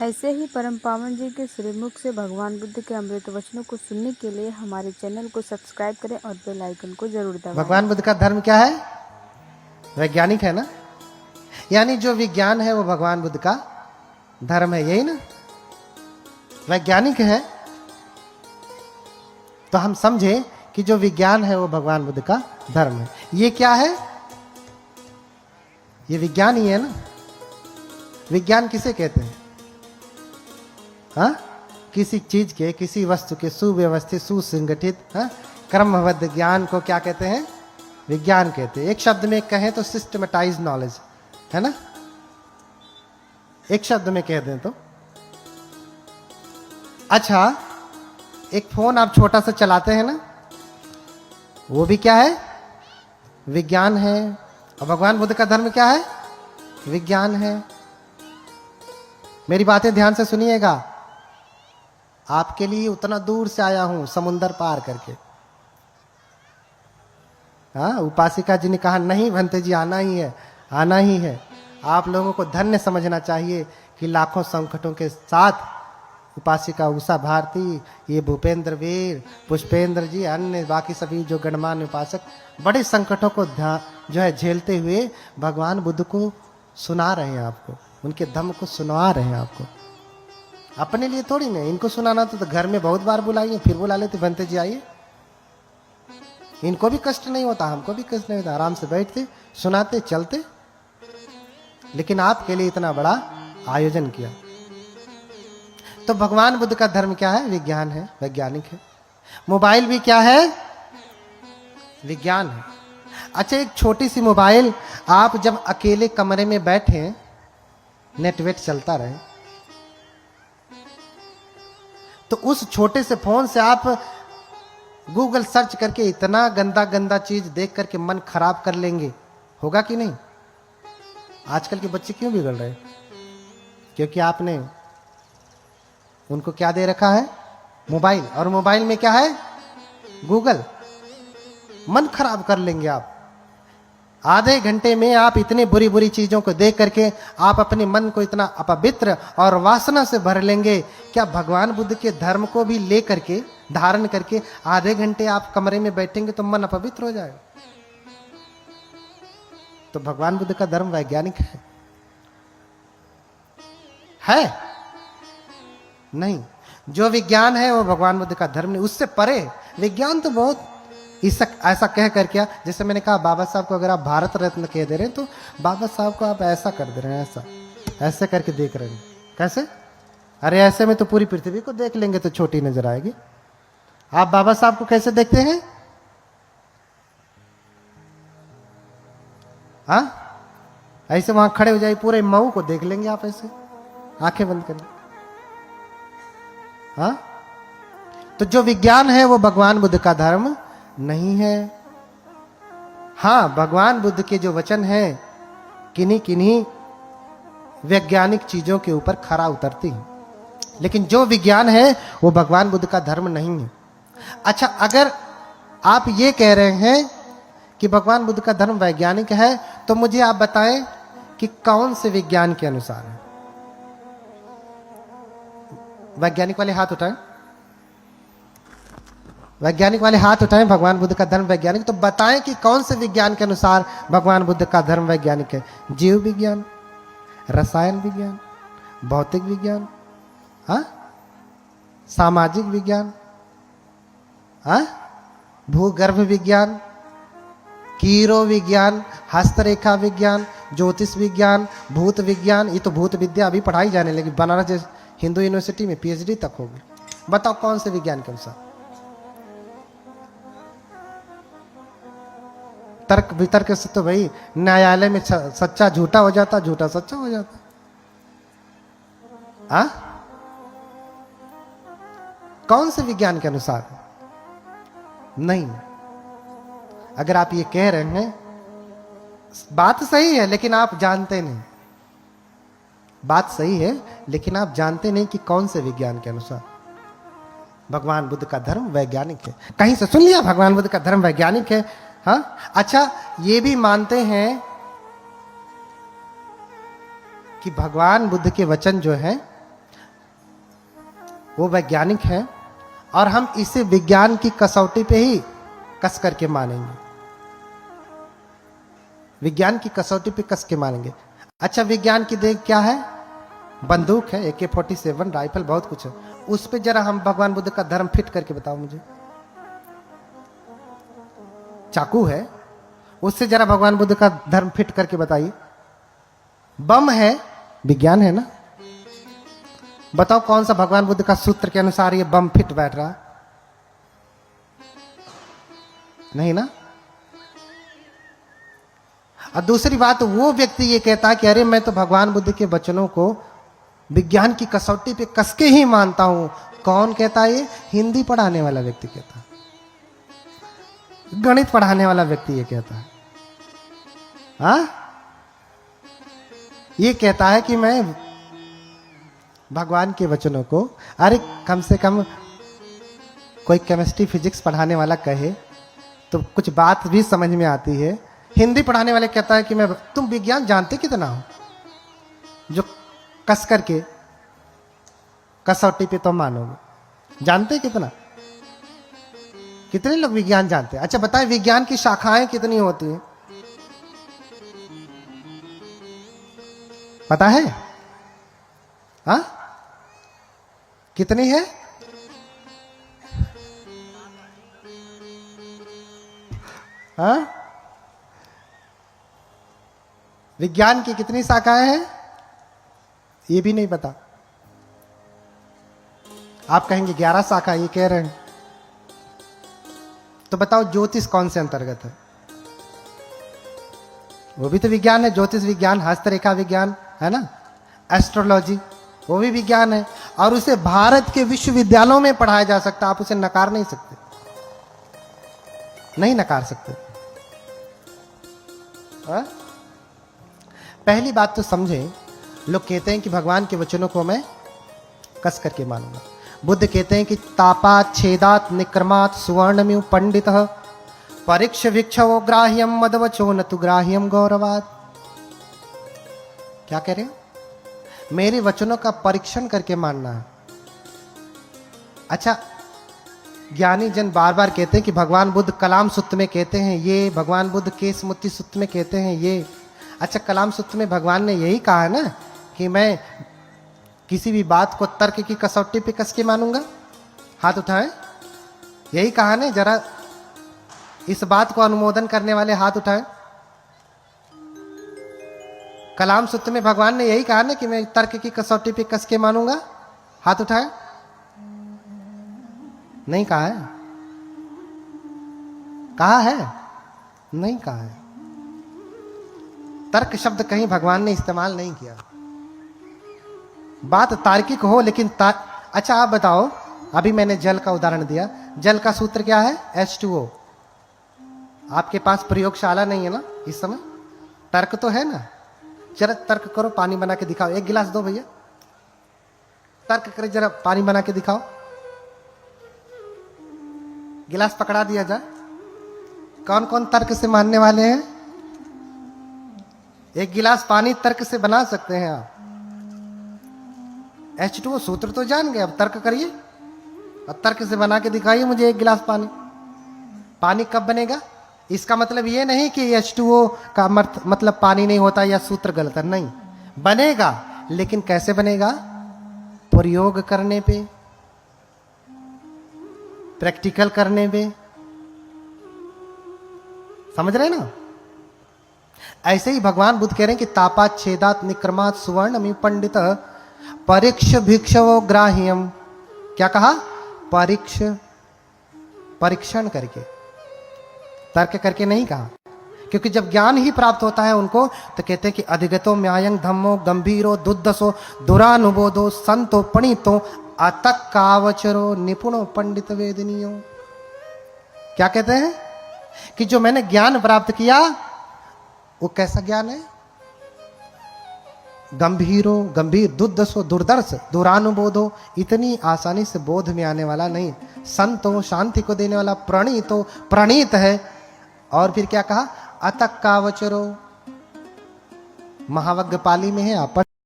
ऐसे ही परम पावन जी के श्रीमुख से भगवान बुद्ध के अमृत वचनों को सुनने के लिए हमारे चैनल को सब्सक्राइब करें और बेल आइकन को जरूर दबाएं। भगवान बुद्ध का धर्म क्या है? वैज्ञानिक है ना। यानी जो विज्ञान है वो भगवान बुद्ध का धर्म है, यही ना। वैज्ञानिक है तो हम समझे कि जो विज्ञान है वो भगवान बुद्ध का धर्म है। ये क्या है? ये विज्ञान ही है ना। विज्ञान किसे कहते हैं? हाँ, किसी चीज के, किसी वस्तु के सुव्यवस्थित, सुसंगठित, क्रमबद्ध ज्ञान को क्या कहते हैं? विज्ञान कहते हैं। एक शब्द में कहें तो सिस्टमेटाइज नॉलेज है ना। एक शब्द में कह दें तो अच्छा, एक फोन आप छोटा सा चलाते हैं ना, वो भी क्या है? विज्ञान है। और भगवान बुद्ध का धर्म क्या है? विज्ञान है। मेरी बातें ध्यान से सुनिएगा। आपके लिए उतना दूर से आया हूं, समुंदर पार करके। हाँ, उपासिका जी ने कहा नहीं भंते जी, आना ही है, आना ही है। आप लोगों को धन्य समझना चाहिए कि लाखों संकटों के साथ उपासिका उषा भारती, ये भूपेंद्र वीर, पुष्पेंद्र जी, अन्य बाकी सभी जो गणमान्य उपासक बड़े संकटों को जो है झेलते हुए भगवान बुद्ध को सुना रहे हैं आपको, उनके धम्म को सुनवा रहे हैं आपको। अपने लिए थोड़ी नहीं, इनको सुनाना तो घर में बहुत बार बुलाइए, फिर बुला लेते भंते जी आइए। इनको भी कष्ट नहीं होता, हमको भी कष्ट नहीं होता, आराम से बैठते सुनाते चलते। लेकिन आपके लिए इतना बड़ा आयोजन किया। तो भगवान बुद्ध का धर्म क्या है? विज्ञान है, वैज्ञानिक है। मोबाइल भी क्या है? विज्ञान है। अच्छा, एक छोटी सी मोबाइल, आप जब अकेले कमरे में बैठे, नेटवेट चलता रहे, तो उस छोटे से फोन से आप गूगल सर्च करके इतना गंदा गंदा चीज देख करके मन खराब कर लेंगे, होगा कि नहीं? आजकल के बच्चे क्यों बिगड़ रहे? क्योंकि आपने उनको क्या दे रखा है? मोबाइल। और मोबाइल में क्या है? गूगल। मन खराब कर लेंगे आप। आधे घंटे में आप इतनी बुरी बुरी चीजों को देख करके आप अपने मन को इतना अपवित्र और वासना से भर लेंगे। क्या भगवान बुद्ध के धर्म को भी ले करके, धारण करके आधे घंटे आप कमरे में बैठेंगे तो मन अपवित्र हो जाएगा? तो भगवान बुद्ध का धर्म वैज्ञानिक है नहीं। जो विज्ञान है वो भगवान बुद्ध का धर्म नहीं, उससे परे। विज्ञान तो बहुत ऐसा कह कर क्या, जैसे मैंने कहा बाबा साहब को अगर आप भारत रत्न कह दे रहे हैं तो बाबा साहब को आप ऐसा कर दे रहे हैं, ऐसा ऐसे करके देख रहे हैं। कैसे? अरे ऐसे में तो पूरी पृथ्वी को देख लेंगे तो छोटी नजर आएगी। आप बाबा साहब को कैसे देखते हैं? हाँ, ऐसे वहां खड़े हो जाए, पूरे मऊ को देख लेंगे आप ऐसे आंखें बंद कर। हाँ, तो जो विज्ञान है वो भगवान बुद्ध का धर्म नहीं है। हाँ, भगवान बुद्ध के जो वचन है किन्हीं किन्हीं वैज्ञानिक चीजों के ऊपर खरा उतरती है, लेकिन जो विज्ञान है वो भगवान बुद्ध का धर्म नहीं है। अच्छा, अगर आप ये कह रहे हैं कि भगवान बुद्ध का धर्म वैज्ञानिक है, तो मुझे आप बताएं कि कौन से विज्ञान के अनुसार है? वैज्ञानिक वाले हाथ उठाएं, वैज्ञानिक वाले हाथ उठाएं। भगवान बुद्ध का धर्म वैज्ञानिक, तो बताएं कि कौन से विज्ञान के अनुसार भगवान बुद्ध का धर्म वैज्ञानिक है? जीव विज्ञान, रसायन विज्ञान, भौतिक विज्ञान, हाँ, सामाजिक विज्ञान, हाँ, भूगर्भ विज्ञान, कीरो विज्ञान, हस्तरेखा विज्ञान, ज्योतिष विज्ञान, भूत विज्ञान। ये तो भूत विद्या अभी पढ़ाई जाने लगी, बनारस हिंदू यूनिवर्सिटी में पीएचडी तक होगी। बताओ कौन से विज्ञान के अनुसार? तर्क वितर्क से तो भाई न्यायालय में सच्चा झूठा हो जाता, झूठा सच्चा हो जाता। हाँ, कौन से विज्ञान के अनुसार? नहीं। अगर आप ये कह रहे हैं, बात सही है लेकिन आप जानते नहीं। बात सही है लेकिन आप जानते नहीं कि कौन से विज्ञान के अनुसार। भगवान बुद्ध का धर्म वैज्ञानिक है। कहीं से सुन लिया भगवान बुद्ध का धर्म वैज्ञानिक है? हाँ, अच्छा, ये भी मानते हैं कि भगवान बुद्ध के वचन जो है वो वैज्ञानिक हैं और हम इसे विज्ञान की कसौटी पे ही कस करके मानेंगे, विज्ञान की कसौटी पे कस के मानेंगे। अच्छा, विज्ञान की देख क्या है? बंदूक है, AK-47 राइफल, बहुत कुछ है। उस पे जरा हम भगवान बुद्ध का धर्म फिट करके बताओ मुझे। चाकू है, उससे जरा भगवान बुद्ध का धर्म फिट करके बताइए। बम है, विज्ञान है ना, बताओ कौन सा भगवान बुद्ध का सूत्र के अनुसार ये बम फिट बैठ रहा? नहीं ना। और दूसरी बात, वो व्यक्ति ये कहता है कि अरे मैं तो भगवान बुद्ध के वचनों को विज्ञान की कसौटी पे कसके ही मानता हूं। कौन कहता है ये? हिंदी पढ़ाने वाला व्यक्ति कहता है, गणित पढ़ाने वाला व्यक्ति ये कहता है। हाँ, ये कहता है कि मैं भगवान के वचनों को, अरे कम से कम कोई केमिस्ट्री फिजिक्स पढ़ाने वाला कहे तो कुछ बात भी समझ में आती है। हिंदी पढ़ाने वाले कहता है कि मैं, तुम विज्ञान जानते कितना हो जो कस करके कसौटी पे तो मानोगे? जानते कितना? कितने लोग विज्ञान जानते हैं? अच्छा बताएं, विज्ञान की शाखाएं कितनी होती हैं? पता है? हाँ, कितनी है? हाँ, विज्ञान की कितनी शाखाएं हैं? ये भी नहीं पता। आप कहेंगे 11 शाखा, ये कह रहे हैं। तो बताओ ज्योतिष कौन से अंतर्गत है? वो भी तो विज्ञान है। ज्योतिष विज्ञान, हस्तरेखा विज्ञान है ना, एस्ट्रोलॉजी, वो भी विज्ञान है। और उसे भारत के विश्वविद्यालयों में पढ़ाया जा सकता। आप उसे नकार नहीं सकते, नहीं नकार सकते। हा? पहली बात तो समझे, लोग कहते हैं कि भगवान के वचनों को मैं कस करके मानूंगा। बुद्ध कहते हैं कि तापात छेदात निक्रमात सुवर्णमिव पंडितः परीक्ष भिक्षवो ग्राह्यम मदवचो न तु ग्राह्यम गौरवात। क्या कह रहे हैं? मेरे वचनों का परीक्षण करके मानना है। अच्छा, ज्ञानी जन बार बार कहते हैं कि भगवान बुद्ध कलाम सूत्र में कहते हैं ये, भगवान बुद्ध केसमुक्ति सूत्र में कहते हैं ये। अच्छा, कलाम सूत्र में भगवान ने यही कहा है ना कि मैं किसी भी बात को तर्क की कसौटी पे कस के मानूंगा? हाथ उठाएं, यही कहा ना। जरा इस बात को अनुमोदन करने वाले हाथ उठाएं। कलाम सूत्र में भगवान ने यही कहा ना कि मैं तर्क की कसौटी पे कस के मानूंगा? हाथ उठाएं। नहीं कहा है? कहा है? नहीं कहा है। तर्क शब्द कहीं भगवान ने इस्तेमाल नहीं किया। बात तार्किक हो लेकिन अच्छा आप बताओ, अभी मैंने जल का उदाहरण दिया। जल का सूत्र क्या है? H2O। आपके पास प्रयोगशाला नहीं है ना इस समय, तर्क तो है ना। जरा तर्क करो, पानी बना के दिखाओ। एक गिलास दो भैया, तर्क करे, जरा पानी बना के दिखाओ। गिलास पकड़ा दिया जाए। कौन कौन तर्क से मानने वाले हैं? एक गिलास पानी तर्क से बना सकते हैं आप। H2O सूत्र तो जान गए, अब तर्क करिए और तर्क से बना के दिखाइए मुझे एक गिलास पानी। पानी कब बनेगा? इसका मतलब ये नहीं कि H2O का मतलब पानी नहीं होता या सूत्र गलत है, नहीं, बनेगा। लेकिन कैसे बनेगा? प्रयोग करने पे, प्रैक्टिकल करने पे। समझ रहे ना? ऐसे ही भगवान बुद्ध कह रहे हैं कि तापात छेदात निक्रमात सुवर्णमिव पंडितः परीक्ष भिक्षवो ग्राह्यम। क्या कहा? परीक्षण करके, तर्क करके नहीं कहा। क्योंकि जब ज्ञान ही प्राप्त होता है उनको, तो कहते हैं कि अधिगतो म्यायं धम्मो गंभीरो दुद्दसो दुरानुबोधो संतो पणितो अतक कावचरो निपुणो पंडित वेदनियो। क्या कहते हैं? कि जो मैंने ज्ञान प्राप्त किया वो कैसा ज्ञान है? गंभीर दुर्दशो दुर्दर्श दुरानुबोधो, इतनी आसानी से बोध में आने वाला नहीं। संतो, शांति को देने वाला, प्रणीतो, प्रणीत है। और फिर क्या कहा? अतक कावचरो, महावज्ञ पाली में है, आप